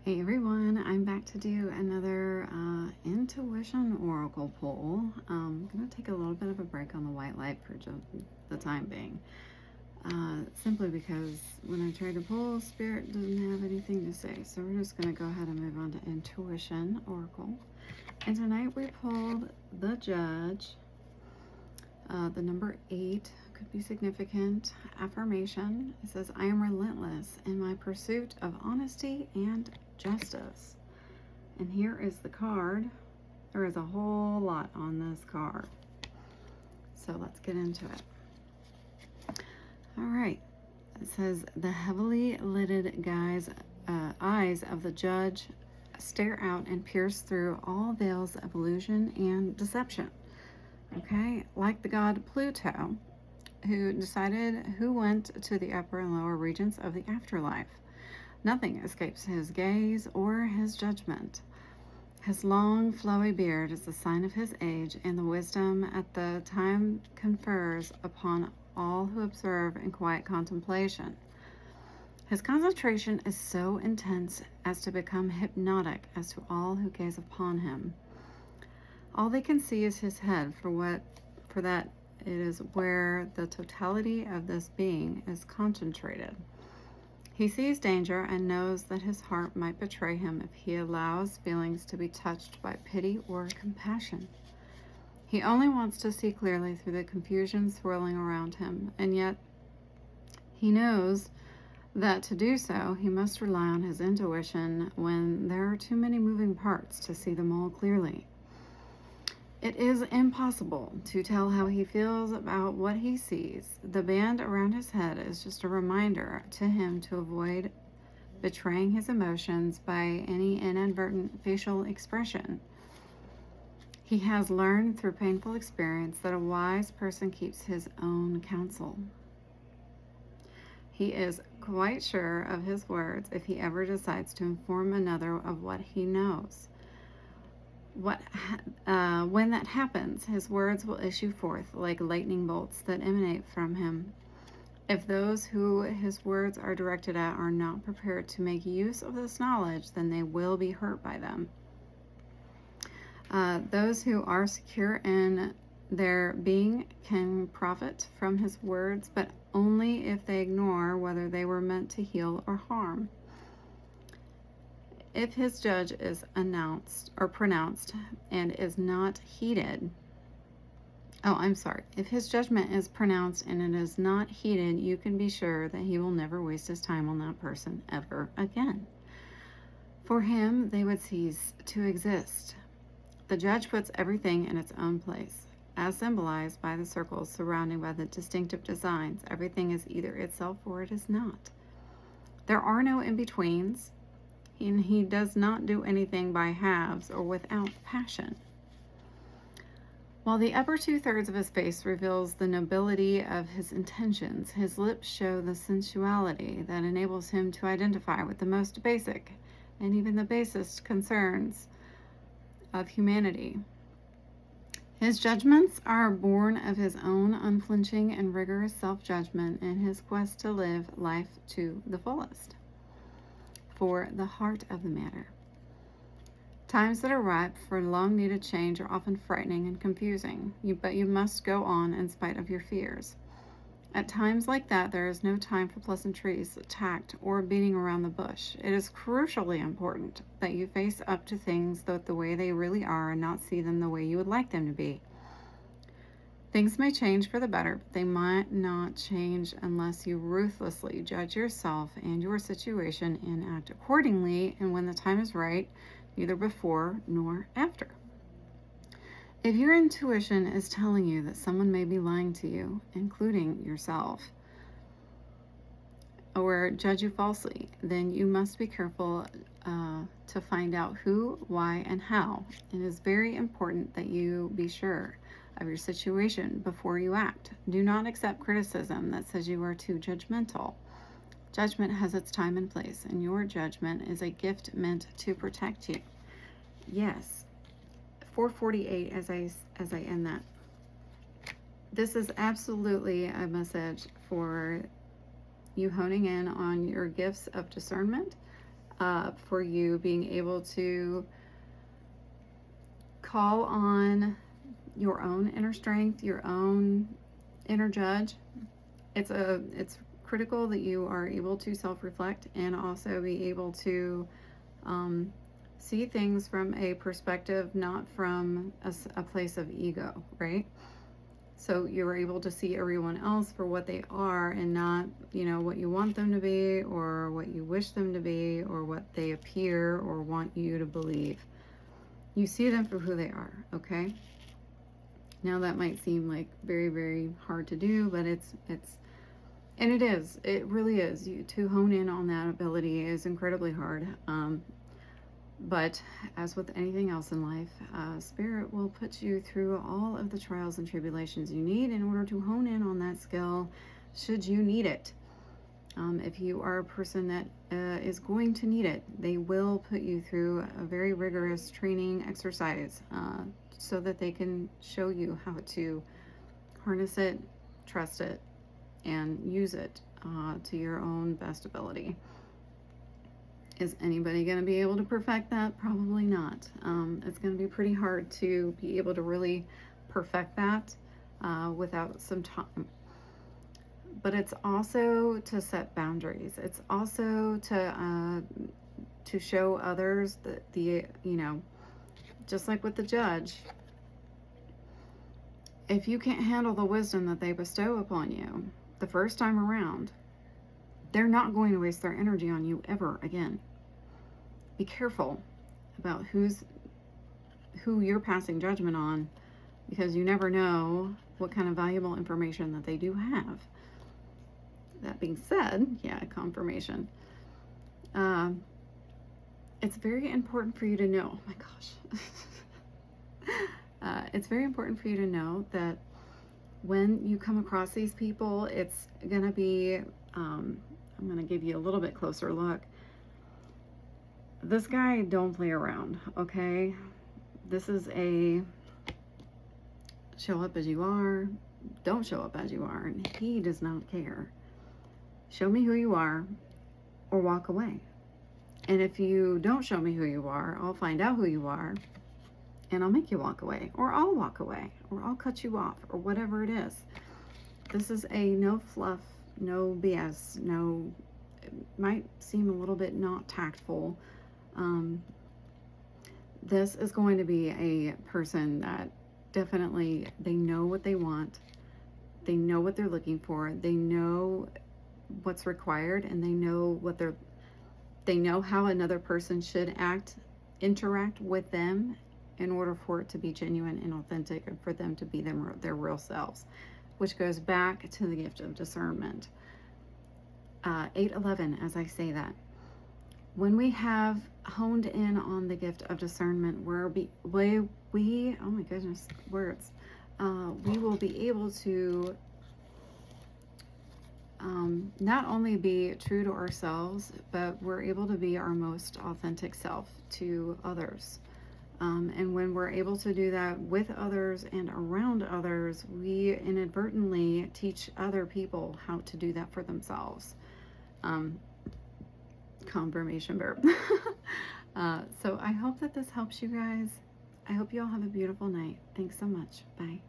Hey everyone, I'm back to do another intuition oracle pull. I'm going to take a little bit of a break on the white light for just the time being. Simply because when I tried to pull, Spirit doesn't have anything to say. So we're just going to go ahead and move on to intuition oracle. And tonight we pulled the Judge. The number 8 could be significant. Affirmation. It says, I am relentless in my pursuit of honesty and justice. And here is the card. There is a whole lot on this card. So let's get into it. All right. It says, the heavily lidded eyes of the Judge stare out and pierce through all veils of illusion and deception. Okay, like the god Pluto, who decided who went to the upper and lower regions of the afterlife. Nothing escapes his gaze or his judgment. His long, flowy beard is the sign of his age, and the wisdom at the time confers upon all who observe in quiet contemplation. His concentration is so intense as to become hypnotic as to all who gaze upon him. All they can see is his head, for that it is where the totality of this being is concentrated. He sees danger and knows that his heart might betray him if he allows feelings to be touched by pity or compassion. He only wants to see clearly through the confusion swirling around him, and yet he knows that to do so, he must rely on his intuition when there are too many moving parts to see them all clearly. It is impossible to tell how he feels about what he sees. The band around his head is just a reminder to him to avoid betraying his emotions by any inadvertent facial expression. He has learned through painful experience that a wise person keeps his own counsel. He is quite sure of his words if he ever decides to inform another of what he knows. When that happens, his words will issue forth like lightning bolts that emanate from him. If those who his words are directed at are not prepared to make use of this knowledge, then they will be hurt by them. Those who are secure in their being can profit from his words, but only if they ignore whether they were meant to heal or harm. If his judge is pronounced and is not heeded, if his judgment is pronounced and it is not heeded, you can be sure that he will never waste his time on that person ever again. For him, they would cease to exist. The judge puts everything in its own place. As symbolized by the circles surrounding by the distinctive designs, everything is either itself or it is not. There are no in-betweens, and he does not do anything by halves or without passion. While the upper 2/3 of his face reveals the nobility of his intentions, his lips show the sensuality that enables him to identify with the most basic and even the basest concerns of humanity. His judgments are born of his own unflinching and rigorous self-judgment in his quest to live life to the fullest. For the heart of the matter, times that are ripe for long-needed change are often frightening and confusing, but you must go on in spite of your fears. At times like that, there is no time for pleasantries, tact, or beating around the bush. It is crucially important that you face up to things the way they really are and not see them the way you would like them to be. Things may change for the better, but they might not change unless you ruthlessly judge yourself and your situation and act accordingly, and when the time is right, neither before nor after. If your intuition is telling you that someone may be lying to you, including yourself, or judge you falsely, then you must be careful to find out who, why, and how. It is very important that you be sure of your situation before you act. Do not accept criticism that says you are too judgmental. Judgment has its time and place, and your judgment is a gift meant to protect you. Yes, 448 as I end that. This is absolutely a message for you honing in on your gifts of discernment, for you being able to call on your own inner strength, your own inner judge. It's critical that you are able to self-reflect and also be able to see things from a perspective, not from a place of ego, right? So you're able to see everyone else for what they are and not, what you want them to be or what you wish them to be or what they appear or want you to believe. You see them for who they are, okay? Now that might seem like very, very hard to do, but it really is. To hone in on that ability is incredibly hard. But as with anything else in life, Spirit will put you through all of the trials and tribulations you need in order to hone in on that skill should you need it. If you are a person that is going to need it, they will put you through a very rigorous training exercise so that they can show you how to harness it, trust it, and use it to your own best ability. Is anybody going to be able to perfect that? Probably not. It's going to be pretty hard to be able to really perfect that without some time. But it's also to set boundaries. It's also to show others that just like with the judge, if you can't handle the wisdom that they bestow upon you the first time around, they're not going to waste their energy on you ever again. Be careful about who you're passing judgment on, because you never know what kind of valuable information that they do have. That being said, confirmation. It's very important for you to know, oh my gosh. It's very important for you to know that when you come across these people, it's going to be, I'm going to give you a little bit closer look. This guy don't play around, okay? This is a show up as you are, don't show up as you are, and he does not care. Show me who you are or walk away. And if you don't show me who you are, I'll find out who you are and I'll make you walk away, or I'll walk away, or I'll cut you off, or whatever it is. This is a no fluff, no BS, no, it might seem a little bit not tactful. This is going to be a person that definitely, they know what they want, they know what they're looking for, they know what's required, and they know how another person should interact with them in order for it to be genuine and authentic and for them to be their real selves, which goes back to the gift of discernment. 811, as I say that. When we have honed in on the gift of discernment, we oh my goodness, words, we will be able to not only be true to ourselves, but we're able to be our most authentic self to others. And when we're able to do that with others and around others, we inadvertently teach other people how to do that for themselves. Confirmation verb. So I hope that this helps you guys. I hope you all have a beautiful night. Thanks so much. Bye.